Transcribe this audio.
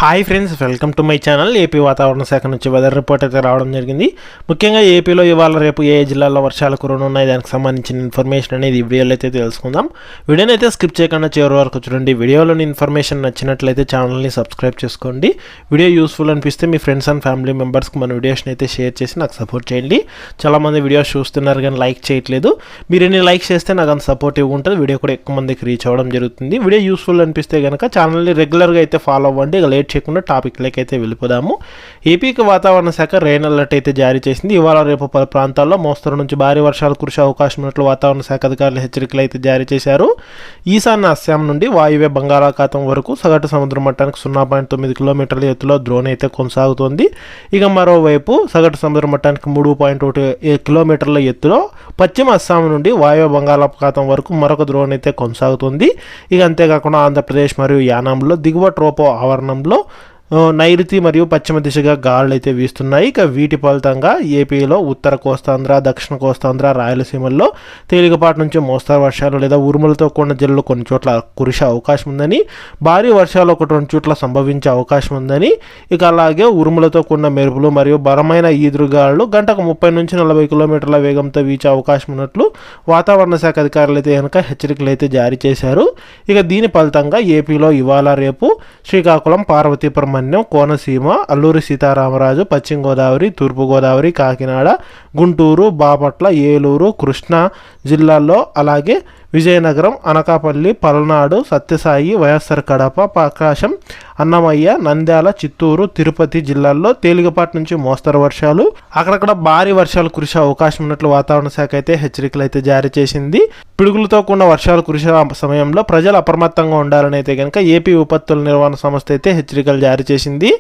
Hi friends, welcome to my channel. AP వాతావరణ శాఖ నుంచి వెదర్ రిపోర్ట్ అయితే రావడం జరిగింది. ముఖ్యంగా ఏపీలో ఇవాళ రేపు ఏ జిల్లాల్లో వర్షాలు కురవనున్నాయి, దానికి సంబంధించిన ఇన్ఫర్మేషన్ అనేది ఈ వీడియోలో అయితే తెలుసుకుందాం. వీడియోని అయితే స్కిప్ చేయకుండా చివరి వరకు చూడండి. వీడియోలోని ఇన్ఫర్మేషన్ నచ్చినట్లయితే ఛానల్ని సబ్స్క్రైబ్ చేసుకోండి. వీడియో యూస్ఫుల్ అనిపిస్తే మీ ఫ్రెండ్స్ అండ్ ఫ్యామిలీ మెంబర్స్కి మన వీడియోస్ని అయితే షేర్ చేసి నాకు సపోర్ట్ చేయండి. చాలామంది వీడియోస్ చూస్తున్నారు కానీ లైక్ చేయట్లేదు. మీరు ఎన్ని లైక్ చేస్తే నాకు అంత సపోర్టివ్ ఉంటుంది, వీడియో కూడా ఎక్కువ మందికి రీచ్ అవ్వడం జరుగుతుంది. వీడియో యూస్ఫుల్ అనిపిస్తే కనుక ఛానల్ని రెగ్యులర్గా అయితే ఫాలో అవ్వండి. లేట్ చేయకుండా టాపిక్లోకి అయితే వెళ్ళిపోదాము. ఏపీకి వాతావరణ శాఖ రెయిన్ అలర్ట్ అయితే జారీ చేసింది. ఇవాళ రేపు పలు ప్రాంతాల్లో మోస్తరు నుంచి భారీ వర్షాలు కురిసే అవకాశం ఉన్నట్లు వాతావరణ శాఖ అధికారులు హెచ్చరికలు అయితే జారీ చేశారు. ఈశాన్య అస్సాం నుండి వాయువ్య బంగాళాఖాతం వరకు సగటు సముద్ర మట్టానికి 0.9 కిలోమీటర్ల ఎత్తులో ద్రోణి అయితే కొనసాగుతోంది. ఇక మరోవైపు సగటు సముద్ర మట్టానికి 3.1 కిలోమీటర్ల ఎత్తులో పశ్చిమ అస్సాం నుండి వాయువ్య బంగాళాఖాతం వరకు మరొక ద్రోణి అయితే కొనసాగుతుంది. ఇక అంతేకాకుండా ఆంధ్రప్రదేశ్ మరియు యానాంలో దిగువ ట్రోపో ఆవరణంలో నైరుతి మరియు పశ్చిమ దిశగా గాలులు అయితే వీస్తున్నాయి. ఇక వీటి ఫలితంగా ఏపీలో ఉత్తర కోస్తాంధ్ర, దక్షిణ కోస్తాంధ్ర, రాయలసీమల్లో తేలికపాటి నుంచి మోస్తరు వర్షాలు లేదా ఉరుములతో కూడిన జల్లులు కొన్ని చోట్ల కురిసే అవకాశం ఉందని, భారీ వర్షాలు 1-2 చోట్ల సంభవించే అవకాశం ఉందని, ఇక అలాగే ఉరుములతో కూడిన మెరుపులు మరియు బలమైన ఈదురుగాలు గంటకు 30 నుంచి 40 కిలోమీటర్ల వేగంతో వీచే అవకాశం ఉన్నట్లు వాతావరణ శాఖ అధికారులు అయితే కనుక హెచ్చరికలు అయితే జారీ చేశారు. ఇక దీని ఫలితంగా ఏపీలో ఇవాళ రేపు శ్రీకాకుళం, పార్వతీపురం, కోనసీమ, అల్లూరి సీతారామరాజు, పశ్చిమ గోదావరి, తూర్పు గోదావరి, కాకినాడ, గుంటూరు, బాపట్ల, ఏలూరు, కృష్ణా జిల్లాల్లో, అలాగే విజయనగరం, అనకాపల్లి, పల్నాడు, సత్యసాయి, వైఎస్ఆర్ కడప, ప్రకాశం, అన్నమయ్య, నంద్యాల, చిత్తూరు, తిరుపతి జిల్లాల్లో తేలికపాటి నుంచి మోస్తరు వర్షాలు, అక్కడక్కడ భారీ వర్షాలు కురిసే అవకాశం ఉన్నట్లు వాతావరణ శాఖ అయితే హెచ్చరికలు అయితే జారీ చేసింది. పిడుగులతో కూడిన వర్షాలు కురిసే సమయంలో ప్రజలు అప్రమత్తంగా ఉండాలని అయితే కనుక ఏపీ విపత్తుల నిర్వహణ సంస్థ అయితే హెచ్చరికలు జారీ చేసింది.